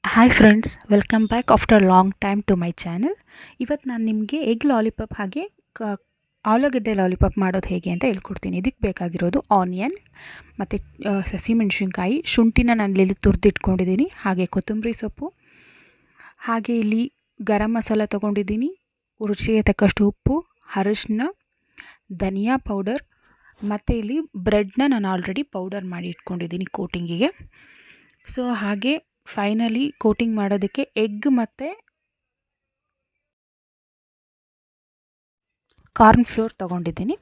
Hi friends, welcome back after long time to my channel. ಇವತ್ತು ನಾನು ನಿಮಗೆ egg lollipop ಹಾಗೆ ಆಲೂಗಡ್ಡೆ ಲಾಲಿಪಾಪ್ ಮಾಡೋದು ಹೇಗೆ ಅಂತ ಹೇಳ್ಕೊಡ್ತೀನಿ. ಇದಕ್ಕೆ ಬೇಕಾಗಿರೋದು ಆನಿಯನ್ ಮತ್ತು ಹಸಿಮೆಣ್ಸಿನ್ಕಾಯಿ, ಶುಂಠಿನ ನಾನು ಇಲ್ಲಿ ತುರಿದಿಟ್ಕೊಂಡಿದ್ದೀನಿ, ಹಾಗೆ ಕೊತ್ತಂಬರಿ ಸೊಪ್ಪು, ಹಾಗೆ ಇಲ್ಲಿ ಗರಂ ಮಸಾಲ ತೊಗೊಂಡಿದ್ದೀನಿ, ರುಚಿಗೆ ತಕ್ಕಷ್ಟು ಉಪ್ಪು, ಅರಿಶಿನ, ಧನಿಯಾ ಪೌಡರ್, ಮತ್ತು ಇಲ್ಲಿ ಬ್ರೆಡ್ನ ನಾನು ಆಲ್ರೆಡಿ ಪೌಡರ್ ಮಾಡಿ ಇಟ್ಕೊಂಡಿದ್ದೀನಿ ಕೋಟಿಂಗಿಗೆ. ಸೊ ಹಾಗೆ ಫೈನಲಿ ಕೋಟಿಂಗ್ ಮಾಡೋದಕ್ಕೆ ಎಗ್ ಮತ್ತು ಕಾರ್ನ್ ಫ್ಲೋರ್ ತೊಗೊಂಡಿದ್ದೀನಿ.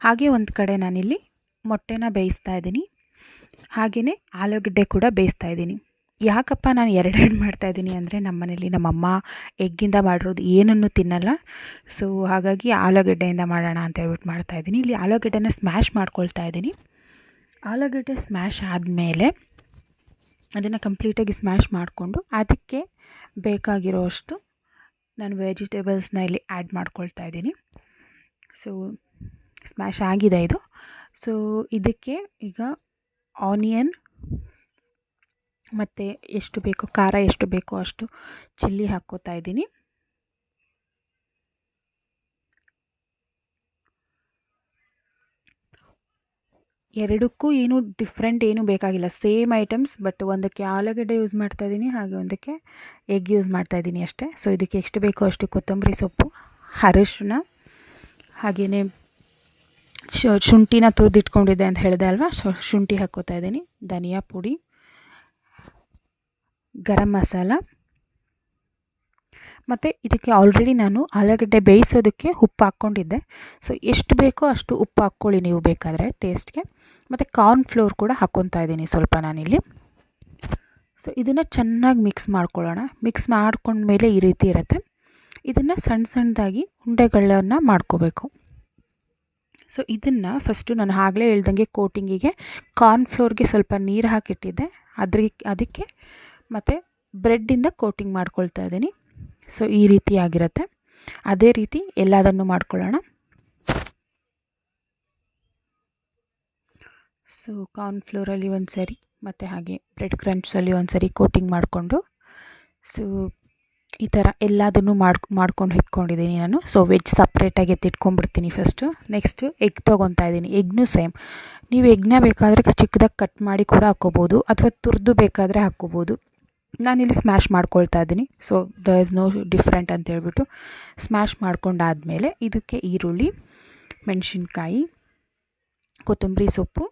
ಹಾಗೆ ಒಂದು ಕಡೆ ನಾನಿಲ್ಲಿ ಮೊಟ್ಟೆನ ಬೇಯಿಸ್ತಾ ಇದ್ದೀನಿ, ಹಾಗೆಯೇ ಆಲೂಗಡ್ಡೆ ಕೂಡ ಬೇಯಿಸ್ತಾ ಇದ್ದೀನಿ. ಯಾಕಪ್ಪ ನಾನು ಎರಡೆರಡು ಮಾಡ್ತಾಯಿದ್ದೀನಿ ಅಂದರೆ ನಮ್ಮ ಮನೇಲಿ ನಮ್ಮಮ್ಮ ಎಗ್ಗಿಂದ ಮಾಡಿರೋದು ಏನನ್ನು ತಿನ್ನಲ್ಲ. ಸೊ ಹಾಗಾಗಿ ಆಲೂಗಡ್ಡೆಯಿಂದ ಮಾಡೋಣ ಅಂತ ಹೇಳ್ಬಿಟ್ಟು ಮಾಡ್ತಾಯಿದ್ದೀನಿ. ಇಲ್ಲಿ ಆಲೂಗಡ್ಡೆನ ಸ್ಮ್ಯಾಶ್ ಮಾಡ್ಕೊಳ್ತಾ ಇದ್ದೀನಿ. ಆಲೂಗಡ್ಡೆ ಸ್ಮ್ಯಾಶ್ ಆದಮೇಲೆ ಅದನ್ನು ಕಂಪ್ಲೀಟಾಗಿ ಸ್ಮ್ಯಾಶ್ ಮಾಡಿಕೊಂಡು ಅದಕ್ಕೆ ಬೇಕಾಗಿರೋಷ್ಟು ನಾನು ವೆಜಿಟೇಬಲ್ಸ್ನ ಇಲ್ಲಿ ಆ್ಯಡ್ ಮಾಡ್ಕೊಳ್ತಾ ಇದ್ದೀನಿ. ಸೊ ಸ್ಮ್ಯಾಶ್ ಆಗಿದೆ ಇದು. ಸೊ ಇದಕ್ಕೆ ಈಗ ಆನಿಯನ್ ಮತ್ತು ಎಷ್ಟು ಬೇಕೋ ಖಾರ, ಎಷ್ಟು ಬೇಕೋ ಅಷ್ಟು ಚಿಲ್ಲಿ ಹಾಕ್ಕೋತಾ ಇದ್ದೀನಿ. ಎರಡಕ್ಕೂ ಏನು ಡಿಫ್ರೆಂಟ್ ಏನೂ ಬೇಕಾಗಿಲ್ಲ, ಸೇಮ್ ಐಟಮ್ಸ್. ಬಟ್ ಒಂದಕ್ಕೆ ಆಲೂಗಡ್ಡೆ ಯೂಸ್ ಮಾಡ್ತಾಯಿದ್ದೀನಿ, ಹಾಗೆ ಒಂದಕ್ಕೆ ಎಗ್ ಯೂಸ್ ಮಾಡ್ತಾಯಿದ್ದೀನಿ ಅಷ್ಟೇ. ಸೊ ಇದಕ್ಕೆ ಎಷ್ಟು ಬೇಕೋ ಅಷ್ಟು ಕೊತ್ತಂಬರಿ ಸೊಪ್ಪು, ಅರಿಶಿನ, ಹಾಗೆಯೇ ಶುಂಠಿನ ತುರಿದಿಟ್ಕೊಂಡಿದ್ದೆ ಅಂತ ಹೇಳಿದೆ ಅಲ್ವಾ, ಶುಂಠಿ ಹಾಕ್ಕೋತಾ ಇದ್ದೀನಿ, ಧನಿಯಾ ಪುಡಿ, ಗರಂ ಮಸಾಲ, ಮತ್ತು ಇದಕ್ಕೆ ಆಲ್ರೆಡಿ ನಾನು ಆಲೂಗಡ್ಡೆ ಬೇಯಿಸೋದಕ್ಕೆ ಉಪ್ಪು ಹಾಕ್ಕೊಂಡಿದ್ದೆ. ಸೊ ಎಷ್ಟು ಬೇಕೋ ಅಷ್ಟು ಉಪ್ಪು ಹಾಕ್ಕೊಳ್ಳಿ ನೀವು ಬೇಕಾದರೆ ಟೇಸ್ಟ್ಗೆ. ಮತ್ತು ಕಾರ್ನ್ ಫ್ಲೋರ್ ಕೂಡ ಹಾಕ್ಕೊತಾ ಇದ್ದೀನಿ ಸ್ವಲ್ಪ ನಾನಿಲ್ಲಿ. ಸೊ ಇದನ್ನು ಚೆನ್ನಾಗಿ ಮಿಕ್ಸ್ ಮಾಡ್ಕೊಳ್ಳೋಣ. ಮಿಕ್ಸ್ ಮಾಡ್ಕೊಂಡ್ಮೇಲೆ ಈ ರೀತಿ ಇರುತ್ತೆ. ಇದನ್ನು ಸಣ್ಣ ಸಣ್ಣದಾಗಿ ಉಂಡೆಗಳನ್ನು ಮಾಡ್ಕೋಬೇಕು. ಸೊ ಇದನ್ನು ಫಸ್ಟು ನಾನು ಆಗಲೇ ಹೇಳ್ದಂಗೆ ಕೋಟಿಂಗಿಗೆ ಕಾರ್ನ್ ಫ್ಲೋರ್ಗೆ ಸ್ವಲ್ಪ ನೀರು ಹಾಕಿಟ್ಟಿದ್ದೆ, ಅದಕ್ಕೆ ಮತ್ತು ಬ್ರೆಡ್ಡಿಂದ ಕೋಟಿಂಗ್ ಮಾಡ್ಕೊಳ್ತಾ ಇದ್ದೀನಿ. ಸೊ ಈ ರೀತಿ ಆಗಿರುತ್ತೆ. ಅದೇ ರೀತಿ ಎಲ್ಲದನ್ನು ಮಾಡ್ಕೊಳ್ಳೋಣ. ಸೊ ಕಾರ್ನ್ ಫ್ಲೋರಲ್ಲಿ ಒಂದು ಸರಿ ಮತ್ತು ಹಾಗೆ ಬ್ರೆಡ್ ಕ್ರಂಚಲ್ಲಿ ಒಂದು ಸರಿ ಕೋಟಿಂಗ್ ಮಾಡಿಕೊಂಡು, ಸೊ ಈ ಥರ ಎಲ್ಲದನ್ನು ಮಾಡ್ಕೊಂಡು ಇಟ್ಕೊಂಡಿದ್ದೀನಿ ನಾನು. ಸೊ ವೆಜ್ ಸಪ್ರೇಟಾಗಿ ಎತ್ತಿಟ್ಕೊಂಡ್ಬಿಡ್ತೀನಿ ಫಸ್ಟು. ನೆಕ್ಸ್ಟು ಎಗ್ ತೊಗೊತಾ ಇದ್ದೀನಿ. ಎಗ್ನೂ ಸೇಮ್, ನೀವು ಎಗ್ನ ಬೇಕಾದರೆ ಚಿಕ್ಕದಾಗಿ ಕಟ್ ಮಾಡಿ ಕೂಡ ಹಾಕ್ಕೋಬೋದು, ಅಥವಾ ತುರಿದು ಬೇಕಾದರೆ ಹಾಕ್ಕೋಬೋದು. ನಾನಿಲ್ಲಿ ಸ್ಮ್ಯಾಶ್ ಮಾಡ್ಕೊಳ್ತಾ ಇದ್ದೀನಿ. So the is no different ಅಂತ ಹೇಳ್ಬಿಟ್ಟು ಸ್ಮ್ಯಾಶ್ ಮಾಡ್ಕೊಂಡಾದಮೇಲೆ ಇದಕ್ಕೆ ಈರುಳ್ಳಿ, ಮೆಣಸಿನ್ಕಾಯಿ, ಕೊತ್ತಂಬರಿ ಸೊಪ್ಪು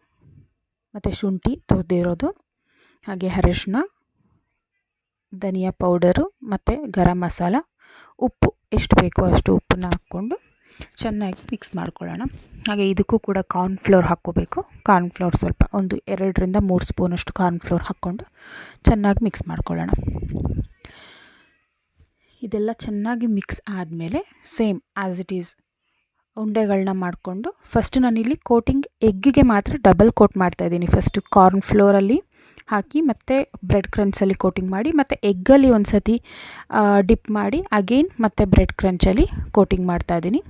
ಮತ್ತು ಶುಂಠಿ ತುರಿದಿರೋದು, ಹಾಗೆ ಅರಿಶಿನ, ಧನಿಯಾ ಪೌಡರು ಮತ್ತು ಗರಂ ಮಸಾಲ, ಉಪ್ಪು ಎಷ್ಟು ಬೇಕೋ ಅಷ್ಟು ಉಪ್ಪನ್ನ ಹಾಕ್ಕೊಂಡು ಚೆನ್ನಾಗಿ ಮಿಕ್ಸ್ ಮಾಡ್ಕೊಳ್ಳೋಣ. ಹಾಗೆ ಇದಕ್ಕೂ ಕೂಡ ಕಾರ್ನ್ ಫ್ಲೋರ್ ಹಾಕ್ಕೋಬೇಕು. ಕಾರ್ನ್ ಫ್ಲೋರ್ ಸ್ವಲ್ಪ ಒಂದು 2ರಿಂದ 3 ಸ್ಪೂನಷ್ಟು ಕಾರ್ನ್ ಫ್ಲೋರ್ ಹಾಕ್ಕೊಂಡು ಚೆನ್ನಾಗಿ ಮಿಕ್ಸ್ ಮಾಡ್ಕೊಳ್ಳೋಣ. ಇದೆಲ್ಲ ಚೆನ್ನಾಗಿ ಮಿಕ್ಸ್ ಆದಮೇಲೆ ಸೇಮ್ ಆ್ಯಸ್ ಇಟ್ ಈಸ್ ಉಂಡೆಗಳನ್ನ ಮಾಡಿಕೊಂಡು, ಫಸ್ಟ್ ನಾನಿಲ್ಲಿ ಕೋಟಿಂಗ್ ಎಗ್ಗಿಗೆ ಮಾತ್ರ ಡಬಲ್ ಕೋಟ್ ಮಾಡ್ತಾಯಿದ್ದೀನಿ. ಫಸ್ಟು ಕಾರ್ನ್ ಫ್ಲೋರಲ್ಲಿ ಹಾಕಿ ಮತ್ತು ಬ್ರೆಡ್ ಕ್ರಂಚಲ್ಲಿ ಕೋಟಿಂಗ್ ಮಾಡಿ, ಮತ್ತು ಎಗ್ಗಲ್ಲಿ ಒಂದು ಸತಿ ಡಿಪ್ ಮಾಡಿ ಅಗೇನ್ ಮತ್ತು ಬ್ರೆಡ್ ಕ್ರಂಚಲ್ಲಿ ಕೋಟಿಂಗ್ ಮಾಡ್ತಾಯಿದ್ದೀನಿ.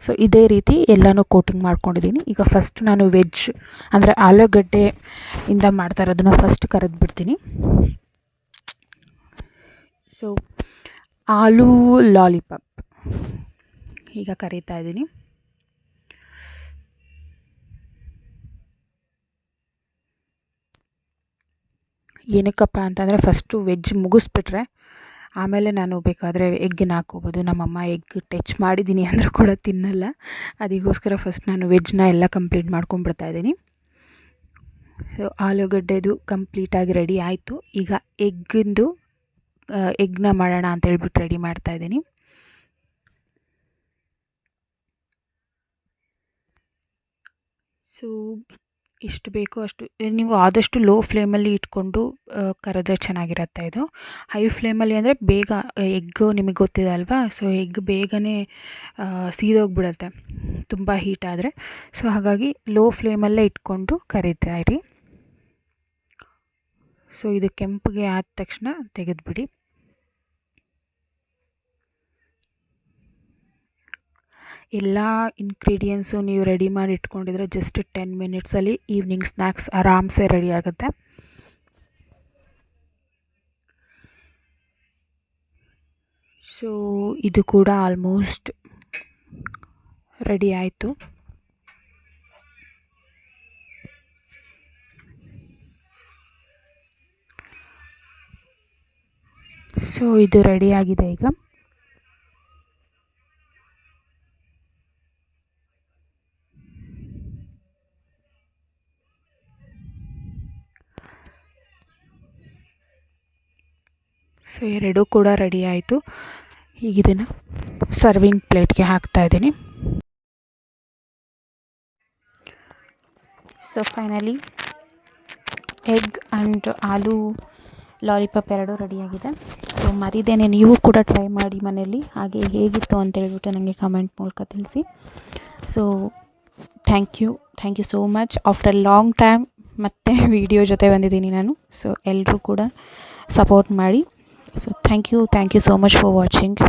ಸೊ ಇದೇ ರೀತಿ ಎಲ್ಲನೂ ಕೋಟಿಂಗ್ ಮಾಡ್ಕೊಂಡಿದ್ದೀನಿ. ಈಗ ಫಸ್ಟ್ ನಾನು ವೆಜ್ ಅಂದರೆ ಆಲೂಗಡ್ಡೆಯಿಂದ ಮಾಡ್ತಾ ಇರೋದನ್ನು ಫಸ್ಟ್ ಕರೆದ್ಬಿಡ್ತೀನಿ. ಸೊ ಆಲೂ ಲಾಲಿಪಾಪ್ ಈಗ ಕರೀತಾ ಇದ್ದೀನಿ. ಏನಕ್ಕಪ್ಪ ಅಂತಂದರೆ ಫಸ್ಟು ವೆಜ್ ಮುಗಿಸ್ಬಿಟ್ರೆ ಆಮೇಲೆ ನಾನು ಬೇಕಾದರೆ ಎಗ್ಗನ್ನ ಹಾಕ್ಕೋಬೋದು. ನಮ್ಮಮ್ಮ ಎಗ್ ಟಚ್ ಮಾಡಿದ್ದೀನಿ ಅಂದರೂ ಕೂಡ ತಿನ್ನಲ್ಲ, ಅದಕ್ಕೋಸ್ಕರ ಫಸ್ಟ್ ನಾನು ವೆಜ್ನ ಎಲ್ಲ ಕಂಪ್ಲೀಟ್ ಮಾಡ್ಕೊಂಡ್ಬಿಡ್ತಾಯಿದ್ದೀನಿ. ಸೊ ಆಲೂಗಡ್ಡೆದು ಕಂಪ್ಲೀಟಾಗಿ ರೆಡಿ ಆಯಿತು. ಈಗ ಎಗ್ನ ಮಾಡೋಣ ಅಂತ ಹೇಳ್ಬಿಟ್ಟು ರೆಡಿ ಮಾಡ್ತಾಯಿದ್ದೀನಿ. ಸೊ ಎಷ್ಟು ಬೇಕೋ ಅಷ್ಟು ನೀವು ಆದಷ್ಟು ಲೋ ಫ್ಲೇಮಲ್ಲಿ ಇಟ್ಕೊಂಡು ಕರೆದ್ರೆ ಚೆನ್ನಾಗಿರುತ್ತೆ. ಇದು ಹೈ ಫ್ಲೇಮಲ್ಲಿ ಅಂದರೆ ಬೇಗ ಎಗ್ಗು ನಿಮಗೆ ಗೊತ್ತಿದೆ ಅಲ್ವಾ, ಸೊ ಎಗ್ ಬೇಗನೆ ಸೀದೋಗ್ಬಿಡುತ್ತೆ ತುಂಬ ಹೀಟ್ ಆದರೆ. ಸೊ ಹಾಗಾಗಿ ಲೋ ಫ್ಲೇಮಲ್ಲೇ ಇಟ್ಕೊಂಡು ಕರೀತಾ ಇರಿ. ಸೊ ಇದು ಕೆಂಪಗೆ ಆದ ತಕ್ಷಣ ತೆಗೆದುಬಿಡಿ. ಎಲ್ಲ ಇಂಗ್ರೀಡಿಯೆಂಟ್ಸು ನೀವು ರೆಡಿ ಮಾಡಿ ಇಟ್ಕೊಂಡಿದ್ರೆ ಜಸ್ಟ್ 10 ಮಿನಿಟ್ಸಲ್ಲಿ ಈವ್ನಿಂಗ್ ಸ್ನ್ಯಾಕ್ಸ್ ಆರಾಮ್ಸೆ ರೆಡಿ ಆಗುತ್ತೆ. ಸೊ ಇದು ಕೂಡ ಆಲ್ಮೋಸ್ಟ್ ರೆಡಿ ಆಯಿತು. ಸೊ ಇದು ರೆಡಿಯಾಗಿದೆ ಈಗ. ಸೊ ಎರಡೂ ಕೂಡ ರೆಡಿ ಆಯಿತು. ಈಗ ಇದನ್ನು ಸರ್ವಿಂಗ್ ಪ್ಲೇಟ್ಗೆ ಹಾಕ್ತಾಯಿದ್ದೀನಿ. So finally egg and aloo lollipop ಎರಡೂ ರೆಡಿಯಾಗಿದೆ. ಸೊ ಮರಿದೇನೆ ನೀವು ಕೂಡ ಟ್ರೈ ಮಾಡಿ ಮನೆಯಲ್ಲಿ, ಹಾಗೆ ಹೇಗಿತ್ತು ಅಂತ ಹೇಳ್ಬಿಟ್ಟು ನನಗೆ ಕಮೆಂಟ್ ಮೂಲಕ ತಿಳಿಸಿ. So thank you so much. After long time ಮತ್ತೆ ವಿಡಿಯೋ ಜೊತೆ ಬಂದಿದ್ದೀನಿ ನಾನು. ಸೊ ಎಲ್ಲರೂ ಕೂಡ ಸಪೋರ್ಟ್ ಮಾಡಿ. So thank you so much for watching.